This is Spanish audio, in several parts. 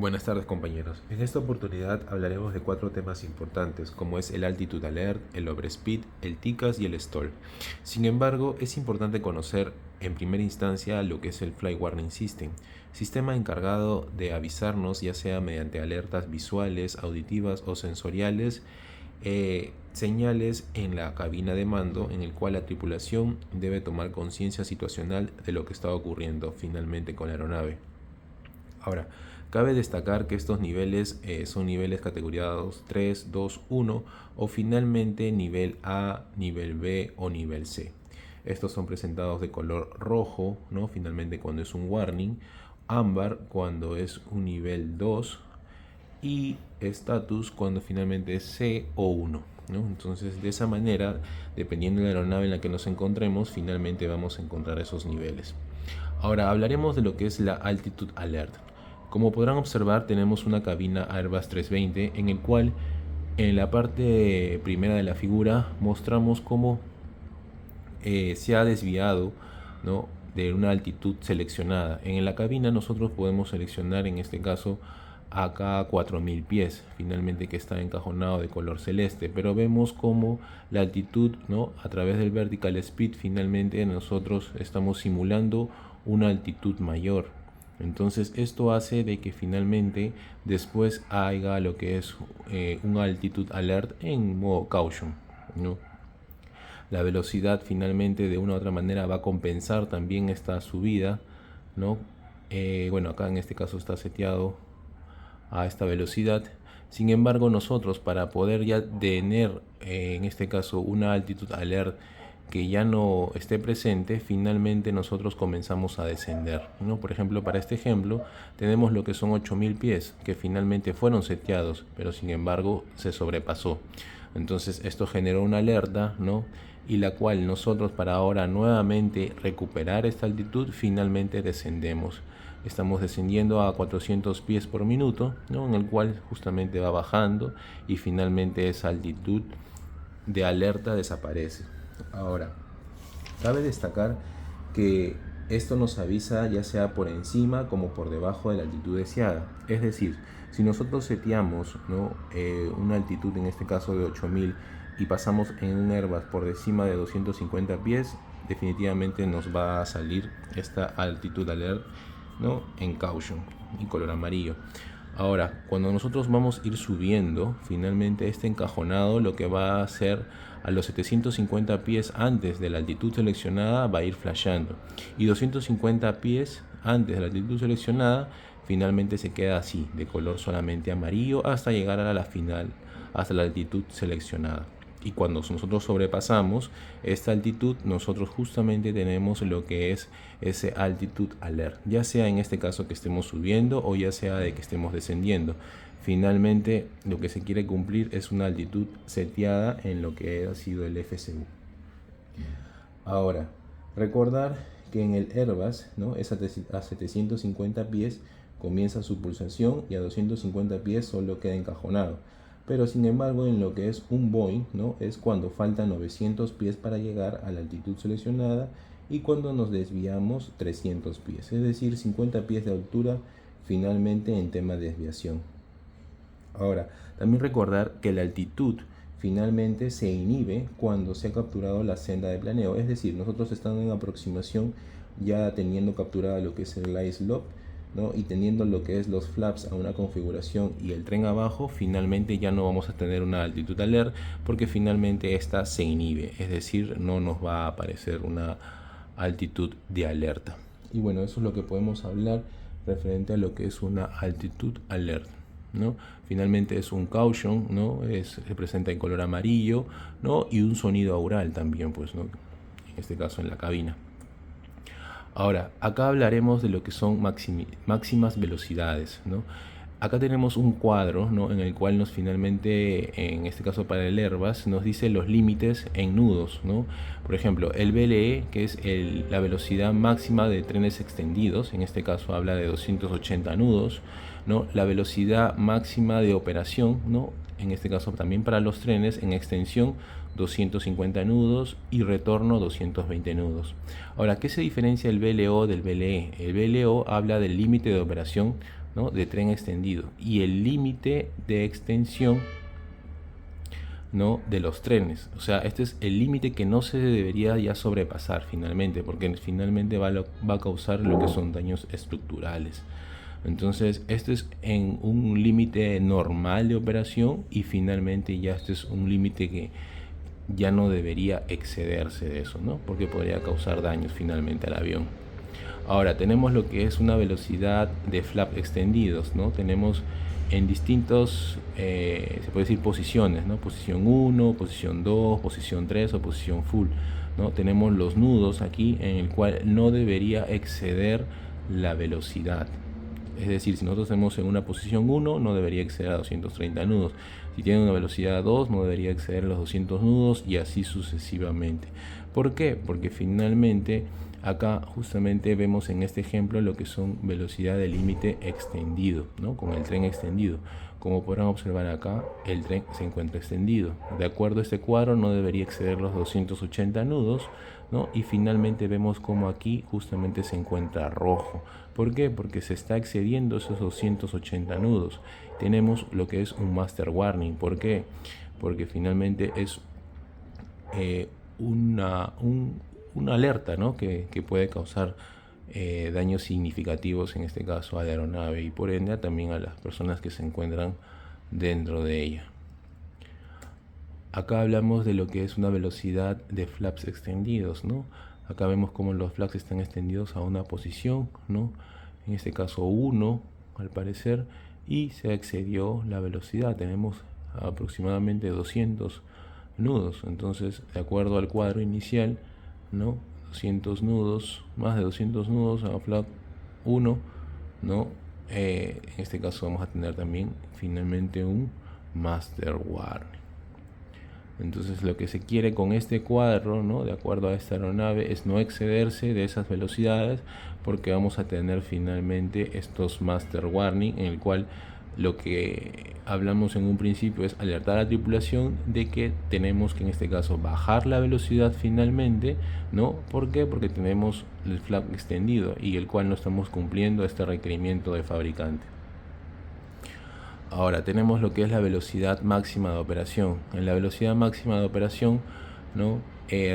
Buenas tardes, compañeros. En esta oportunidad hablaremos de cuatro temas importantes, como es el Altitude Alert, el Overspeed, el TICAS y el Stall. Sin embargo, es importante conocer en primera instancia lo que es el Flight Warning System, sistema encargado de avisarnos, ya sea mediante alertas visuales, auditivas o sensoriales, señales en la cabina de mando, en el cual la tripulación debe tomar conciencia situacional de lo que está ocurriendo finalmente con la aeronave. Ahora, cabe destacar que estos niveles son niveles categorizados 3, 2, 1 o finalmente nivel A, nivel B o nivel C. Estos son presentados de color rojo, ¿no? Finalmente cuando es un warning, ámbar cuando es un nivel 2 y status cuando finalmente es C o 1. ¿No? Entonces, de esa manera, dependiendo de la aeronave en la que nos encontremos, finalmente vamos a encontrar esos niveles. Ahora hablaremos de lo que es la Altitude Alert. Como podrán observar, tenemos una cabina Airbus 320 en el cual en la parte primera de la figura mostramos cómo se ha desviado, ¿no?, de una altitud seleccionada. En la cabina nosotros podemos seleccionar en este caso acá 4000 pies, finalmente, que está encajonado de color celeste, pero vemos como la altitud, ¿no?, a través del vertical speed, finalmente nosotros estamos simulando una altitud mayor. Entonces esto hace de que finalmente después haya lo que es un altitude alert en modo caution, ¿no? La velocidad finalmente de una u otra manera va a compensar también esta subida, ¿no? Bueno, acá en este caso está seteado a esta velocidad. Sin embargo, nosotros, para poder ya tener en este caso una altitude alert que ya no esté presente, finalmente nosotros comenzamos a descender, ¿no? Por ejemplo, para este ejemplo tenemos lo que son 8000 pies que finalmente fueron seteados, pero sin embargo se sobrepasó. Entonces esto generó una alerta, ¿no?, y la cual nosotros, para ahora nuevamente recuperar esta altitud, finalmente descendemos. Estamos descendiendo a 400 pies por minuto, ¿no?, en el cual justamente va bajando y finalmente esa altitud de alerta desaparece. Ahora, cabe destacar que esto nos avisa ya sea por encima como por debajo de la altitud deseada. Es decir, si nosotros seteamos, ¿no?, una altitud en este caso de 8000 y pasamos en un Airbus por encima de 250 pies, definitivamente nos va a salir esta altitud alert, ¿no?, en caution y color amarillo. Ahora, cuando nosotros vamos a ir subiendo, finalmente este encajonado lo que va a hacer a los 750 pies antes de la altitud seleccionada va a ir flasheando, y 250 pies antes de la altitud seleccionada finalmente se queda así, de color solamente amarillo, hasta llegar a la final, hasta la altitud seleccionada. Y cuando nosotros sobrepasamos esta altitud, nosotros justamente tenemos lo que es ese altitude alert, ya sea en este caso que estemos subiendo o ya sea de que estemos descendiendo. Finalmente lo que se quiere cumplir es una altitud seteada en lo que ha sido el FCU. Ahora, recordar que en el Airbus, ¿no?, es a 750 pies comienza su pulsación y a 250 pies solo queda encajonado. Pero sin embargo, en lo que es un Boeing, ¿no?, es cuando faltan 900 pies para llegar a la altitud seleccionada, y cuando nos desviamos 300 pies, es decir, 50 pies de altura finalmente en tema de desviación. Ahora, también recordar que la altitud finalmente se inhibe cuando se ha capturado la senda de planeo, es decir, nosotros estando en aproximación, ya teniendo capturada lo que es el glide slope, ¿no?, y teniendo lo que es los flaps a una configuración y el tren abajo, finalmente ya no vamos a tener una altitud alert, porque finalmente esta se inhibe, es decir, no nos va a aparecer una altitud de alerta. Y bueno, eso es lo que podemos hablar referente a lo que es una altitud alert, ¿no? Finalmente es un caution, ¿no?, se presenta en color amarillo, ¿no?, y un sonido aural también, pues, ¿no?, en este caso en la cabina. Ahora, acá hablaremos de lo que son máximas velocidades, ¿no? Acá tenemos un cuadro, ¿no?, en el cual finalmente, en este caso para el Airbus, nos dice los límites en nudos, ¿no? Por ejemplo, el VLE, que es la velocidad máxima de trenes extendidos, en este caso habla de 280 nudos, ¿no? La velocidad máxima de operación, ¿no?, en este caso también para los trenes en extensión, 250 nudos, y retorno 220 nudos. Ahora, ¿qué se diferencia el VLO del VLE? El VLO habla del límite de operación ¿no?, de tren extendido y el límite de extensión, ¿no?, de los trenes. O sea, este es el límite que no se debería ya sobrepasar finalmente, porque finalmente va a causar lo que son daños estructurales. Entonces, este es en un límite normal de operación y finalmente ya este es un límite que ya no debería excederse de eso, ¿no?, porque podría causar daños finalmente al avión. Ahora tenemos lo que es una velocidad de flap extendidos, ¿no? Tenemos en distintos, se puede decir posiciones, ¿no? Posición 1, posición 2, posición 3 o posición full, ¿no? Tenemos los nudos aquí en el cual no debería exceder la velocidad. Es decir, si nosotros tenemos en una posición 1, no debería exceder a 230 nudos. Si tiene una velocidad 2, no debería exceder los 200 nudos y así sucesivamente. ¿Por qué? Porque finalmente acá justamente vemos en este ejemplo lo que son velocidad de límite extendido, ¿no?, con el tren extendido. Como podrán observar acá, el tren se encuentra extendido. De acuerdo a este cuadro, no debería exceder los 280 nudos, ¿no? Y finalmente vemos como aquí justamente se encuentra rojo. ¿Por qué? Porque se está excediendo esos 280 nudos. Tenemos lo que es un master warning. ¿Por qué? Porque finalmente es una alerta, ¿no?, que puede causar daños significativos, en este caso a la aeronave y por ende también a las personas que se encuentran dentro de ella. Acá hablamos de lo que es una velocidad de flaps extendidos, ¿no? Acá vemos cómo los flaps están extendidos a una posición, ¿no?, en este caso 1 al parecer, y se excedió la velocidad. Tenemos aproximadamente 200 nudos. Entonces, de acuerdo al cuadro inicial, ¿no?, 200 nudos, más de 200 nudos a flap 1, ¿no? En este caso vamos a tener también finalmente un master warning. Entonces lo que se quiere con este cuadro, ¿no?, de acuerdo a esta aeronave, es no excederse de esas velocidades, porque vamos a tener finalmente estos master warning, en el cual lo que hablamos en un principio es alertar a la tripulación de que tenemos que en este caso bajar la velocidad finalmente, ¿no? ¿Por qué? Porque tenemos el flap extendido y el cual no estamos cumpliendo este requerimiento de fabricante. Ahora tenemos lo que es la velocidad máxima de operación. En la velocidad máxima de operación, ¿no?,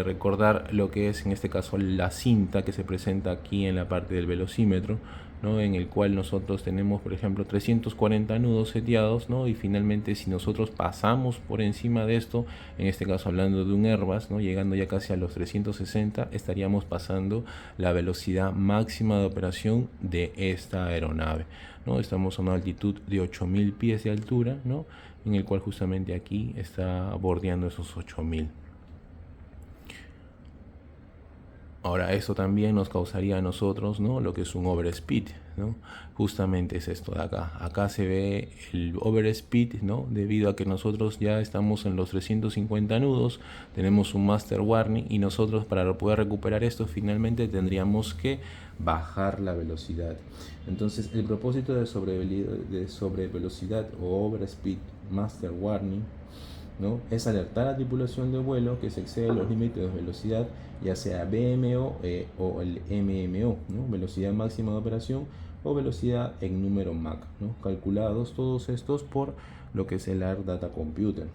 recordar lo que es en este caso la cinta que se presenta aquí en la parte del velocímetro, ¿no?, en el cual nosotros tenemos, por ejemplo, 340 nudos seteados, ¿no?, y finalmente si nosotros pasamos por encima de esto, en este caso hablando de un Airbus, ¿no?, llegando ya casi a los 360, estaríamos pasando la velocidad máxima de operación de esta aeronave, ¿no? Estamos a una altitud de 8000 pies de altura, ¿no?, en el cual justamente aquí está bordeando esos 8000. Ahora, eso también nos causaría a nosotros, ¿no?, lo que es un overspeed, ¿no? Justamente es esto de acá. Acá se ve el overspeed, ¿no?, debido a que nosotros ya estamos en los 350 nudos, tenemos un master warning y nosotros para poder recuperar esto finalmente tendríamos que bajar la velocidad. Entonces, el propósito de sobrevelocidad o overspeed master warning, ¿no?, es alertar a la tripulación de vuelo que se excede los límites de velocidad, ya sea VMO o el MMO, ¿no?, velocidad máxima de operación o velocidad en número Mach, ¿no?, calculados todos estos por lo que es el Air Data Computer,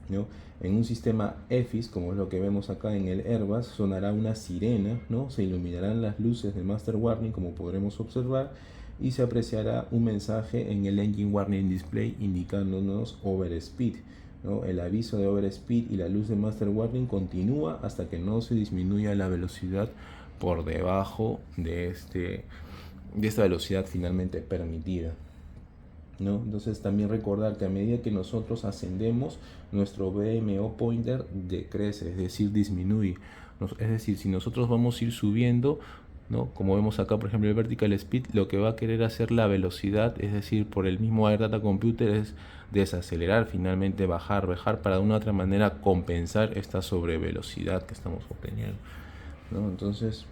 ¿no? En un sistema EFIS, como es lo que vemos acá en el Airbus, sonará una sirena, ¿no?, se iluminarán las luces de Master Warning, como podremos observar, y se apreciará un mensaje en el Engine Warning Display indicándonos Overspeed, ¿no? El aviso de overspeed y la luz de master warning continúa hasta que no se disminuya la velocidad por debajo de esta velocidad finalmente permitida, ¿no? Entonces también recordar que a medida que nosotros ascendemos, nuestro VMO pointer decrece, es decir, disminuye. Es decir, si nosotros vamos a ir subiendo, ¿no?, como vemos acá, por ejemplo, el vertical speed, lo que va a querer hacer la velocidad, es decir, por el mismo Air Data Computer, es desacelerar, finalmente bajar para de una u otra manera compensar esta sobrevelocidad que estamos obteniendo, ¿no? Entonces,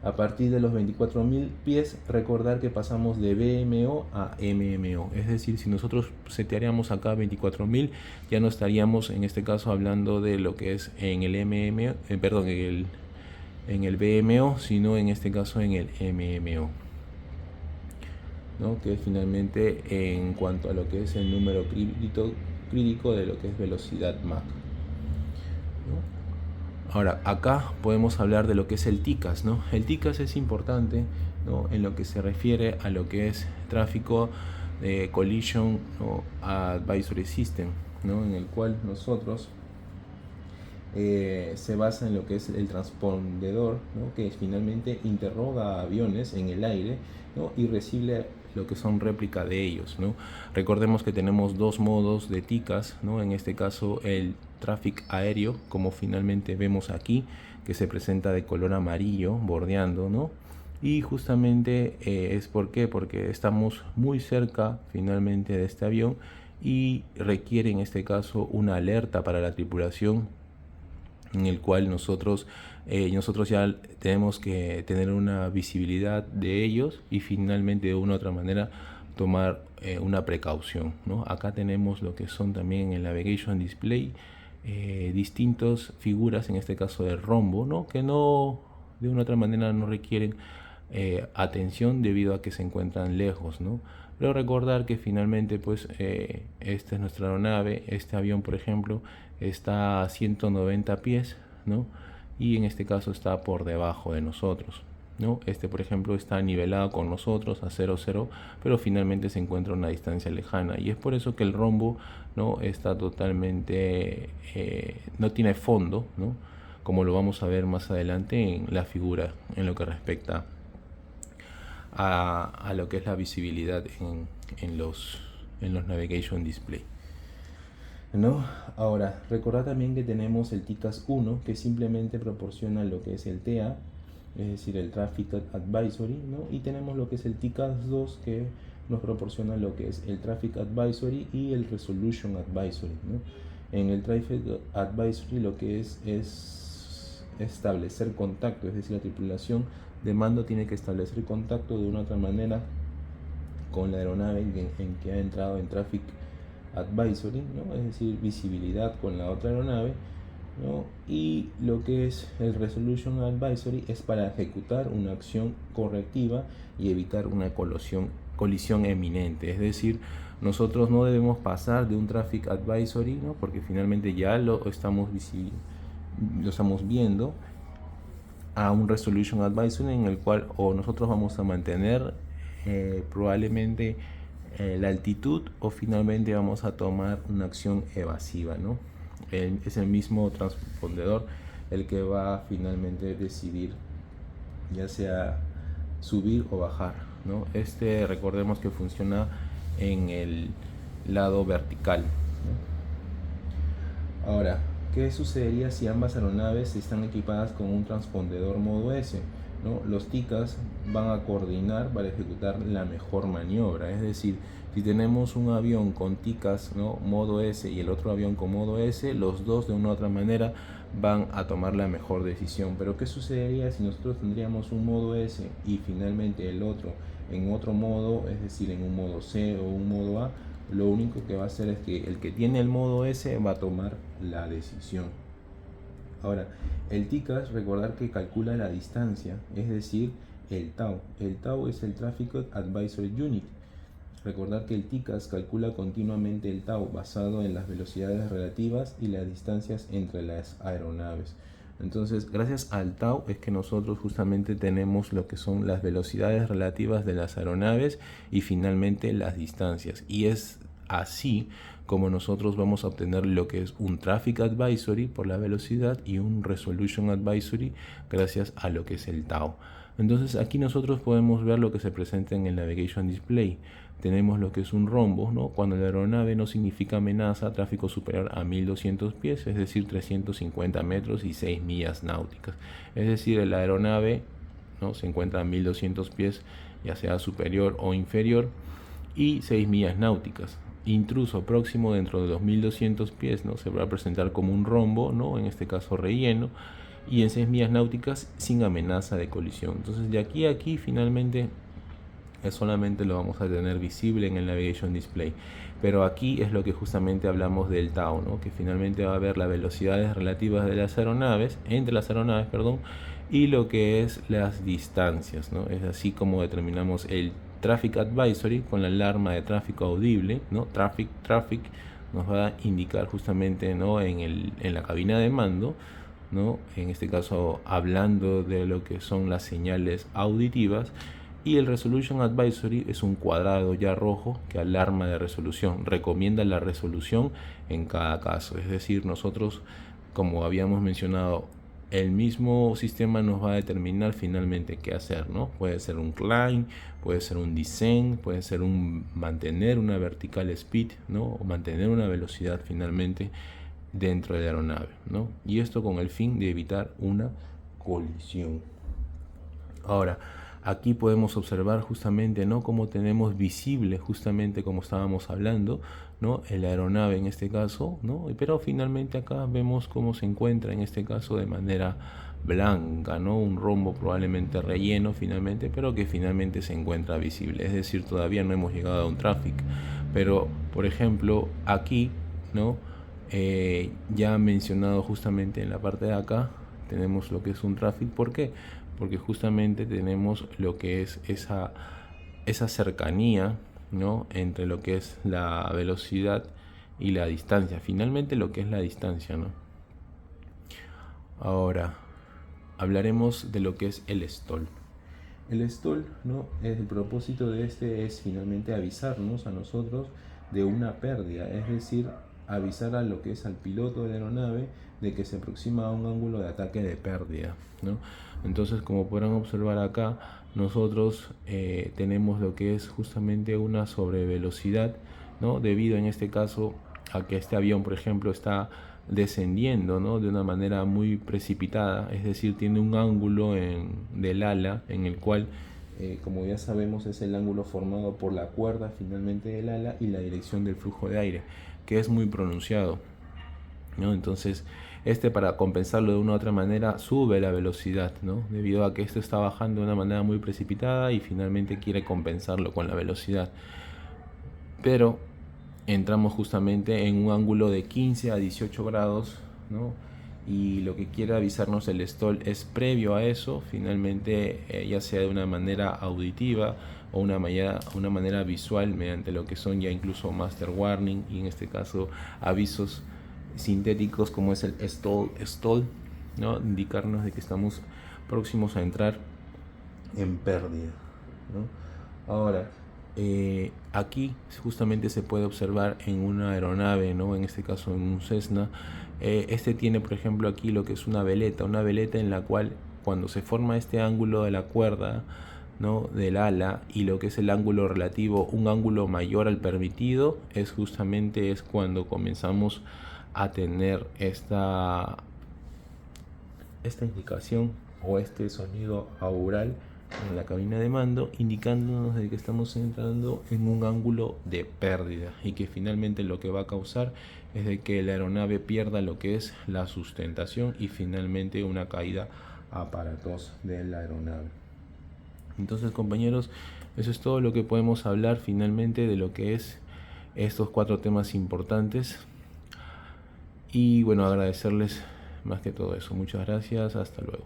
a partir de los 24.000 pies, recordar que pasamos de VMO a MMO. Es decir, si nosotros setearíamos acá 24.000, ya no estaríamos en este caso hablando de lo que es en el MMO, en el VMO, sino en este caso en el MMO. ¿no? Que es finalmente en cuanto a lo que es el número crítico de lo que es velocidad Mach, ¿no? Ahora, acá podemos hablar de lo que es el TICAS, ¿no? El TICAS es importante, ¿no? En lo que se refiere a lo que es tráfico de Collision, ¿no? Advisory System, ¿no? En el cual nosotros se basa en lo que es el transpondedor, ¿no? Que finalmente interroga a aviones en el aire, ¿no? Y recibe lo que son réplica de ellos, ¿no? Recordemos que tenemos dos modos de TICAS, ¿no? En este caso el tráfico aéreo, como finalmente vemos aquí, que se presenta de color amarillo bordeando, ¿no? Y justamente es porque estamos muy cerca finalmente de este avión y requiere en este caso una alerta para la tripulación, en el cual nosotros ya tenemos que tener una visibilidad de ellos y finalmente de una u otra manera tomar una precaución, ¿no? Acá tenemos lo que son también en el Navigation Display distintas figuras, en este caso del rombo, ¿no? Que no, de una u otra manera no requieren atención debido a que se encuentran lejos, ¿no? Pero recordar que finalmente pues esta es nuestra aeronave, este avión por ejemplo está a 190 pies, ¿no? Y en este caso está por debajo de nosotros, ¿no? Este por ejemplo está nivelado con nosotros a 00, pero finalmente se encuentra a una distancia lejana y es por eso que el rombo, ¿no? Está totalmente, no tiene fondo, ¿no? Como lo vamos a ver más adelante en la figura en lo que respecta a lo que es la visibilidad en los Navigation Display, ¿no? Ahora, recordad también que tenemos el TICAS 1, que simplemente proporciona lo que es el TA, es decir, el Traffic Advisory, ¿no? Y tenemos lo que es el TICAS 2, que nos proporciona lo que es el Traffic Advisory y el Resolution Advisory, ¿no? En el Traffic Advisory lo que es establecer contacto, es decir, la tripulación de mando tiene que establecer contacto de una u otra manera con la aeronave en que ha entrado en Traffic Advisory, ¿no? Es decir, visibilidad con la otra aeronave, ¿no? Y lo que es el Resolution Advisory es para ejecutar una acción correctiva y evitar una colisión eminente, es decir, nosotros no debemos pasar de un Traffic Advisory, ¿no? Porque finalmente ya lo estamos viendo, a un Resolution Advisory en el cual o nosotros vamos a mantener probablemente la altitud o finalmente vamos a tomar una acción evasiva, ¿no? Es el mismo transpondedor el que va a finalmente decidir ya sea subir o bajar, ¿no? Recordemos que funciona en el lado vertical, ¿no? Ahora, ¿qué sucedería si ambas aeronaves están equipadas con un transpondedor modo S? ¿No? Los TICAS van a coordinar para ejecutar la mejor maniobra, es decir, si tenemos un avión con TICAS, ¿no? modo S y el otro avión con modo S, los dos de una u otra manera van a tomar la mejor decisión. Pero ¿qué sucedería si nosotros tendríamos un modo S y finalmente el otro en otro modo, es decir, en un modo C o un modo A? Lo único que va a hacer es que el que tiene el modo S va a tomar la decisión. Ahora, el TICAS, recordar que calcula la distancia, es decir, el TAU. El TAU es el Traffic Advisory Unit. Recordar que el TICAS calcula continuamente el TAU basado en las velocidades relativas y las distancias entre las aeronaves. Entonces, gracias al TAU es que nosotros justamente tenemos lo que son las velocidades relativas de las aeronaves y finalmente las distancias. Y es así como nosotros vamos a obtener lo que es un Traffic Advisory por la velocidad y un Resolution Advisory gracias a lo que es el TAU. Entonces aquí nosotros podemos ver lo que se presenta en el Navigation Display. Tenemos lo que es un rombo, ¿no? Cuando la aeronave no significa amenaza, tráfico superior a 1200 pies, es decir, 350 metros y 6 millas náuticas. Es decir, la aeronave, ¿no? se encuentra a 1200 pies, ya sea superior o inferior, y 6 millas náuticas. Intruso próximo dentro de 2200 pies, ¿no? se va a presentar como un rombo, ¿no? en este caso relleno, y en 6 millas náuticas sin amenaza de colisión. Entonces de aquí a aquí finalmente solamente lo vamos a tener visible en el Navigation Display, pero aquí es lo que justamente hablamos del TAU, ¿no? que finalmente va a ver las velocidades relativas de las aeronaves, entre las aeronaves, perdón, y lo que es las distancias, ¿no? Es así como determinamos el Traffic Advisory con la alarma de tráfico audible, ¿no? Traffic nos va a indicar justamente, ¿no?, en la cabina de mando, ¿no?, en este caso hablando de lo que son las señales auditivas. Y el Resolution Advisory es un cuadrado ya rojo que alarma de resolución, recomienda la resolución en cada caso. Es decir, nosotros, como habíamos mencionado, el mismo sistema nos va a determinar finalmente qué hacer, ¿no? Puede ser un climb, puede ser un descent, puede ser un mantener una vertical speed, ¿no?, o mantener una velocidad finalmente dentro de la aeronave, ¿no? Y esto con el fin de evitar una colisión. Ahora, aquí podemos observar justamente, ¿no?, cómo tenemos visible, justamente como estábamos hablando, ¿no?, la aeronave en este caso, ¿no? Pero finalmente acá vemos cómo se encuentra en este caso de manera blanca, ¿no? Un rombo probablemente relleno finalmente, pero que finalmente se encuentra visible. Es decir, todavía no hemos llegado a un tráfico. Pero, por ejemplo, aquí, ¿no?, ya mencionado justamente en la parte de acá, tenemos lo que es un tráfico. ¿Por qué? Porque justamente tenemos lo que es esa cercanía, ¿no?, entre lo que es la velocidad y la distancia. Finalmente lo que es la distancia, ¿no? Ahora hablaremos de lo que es el stall. El stall, ¿no?, el propósito de este es finalmente avisarnos a nosotros de una pérdida, es decir, avisar a lo que es al piloto de la aeronave de que se aproxima a un ángulo de ataque de pérdida, ¿no? Entonces, como podrán observar acá, nosotros tenemos lo que es justamente una sobrevelocidad, ¿no?, debido en este caso a que este avión, por ejemplo, está descendiendo, ¿no?, de una manera muy precipitada, es decir, tiene un ángulo del ala en el cual, como ya sabemos, es el ángulo formado por la cuerda finalmente del ala y la dirección del flujo de aire, que es muy pronunciado, ¿no? Entonces, para compensarlo de una u otra manera, sube la velocidad, ¿no?, debido a que esto está bajando de una manera muy precipitada y finalmente quiere compensarlo con la velocidad. Pero entramos justamente en un ángulo de 15 a 18 grados, ¿no? Y lo que quiere avisarnos el stall es previo a eso, finalmente, ya sea de una manera auditiva o una manera visual, mediante lo que son ya incluso master warning, y en este caso avisos sintéticos como es el stall, ¿no?, indicarnos de que estamos próximos a entrar en pérdida, ¿no? Ahora, aquí justamente se puede observar en una aeronave, ¿no?, en este caso en un Cessna, tiene, por ejemplo, aquí lo que es una veleta en la cual, cuando se forma este ángulo de la cuerda, ¿no?, del ala, y lo que es el ángulo relativo, un ángulo mayor al permitido, es cuando comenzamos a tener esta indicación o este sonido aural en la cabina de mando, indicándonos de que estamos entrando en un ángulo de pérdida y que finalmente lo que va a causar es de que la aeronave pierda lo que es la sustentación y finalmente una caída aparatosa de la aeronave. Entonces, compañeros, eso es todo lo que podemos hablar finalmente de lo que es estos 4 temas importantes. Y bueno, agradecerles más que todo eso. Muchas gracias, hasta luego.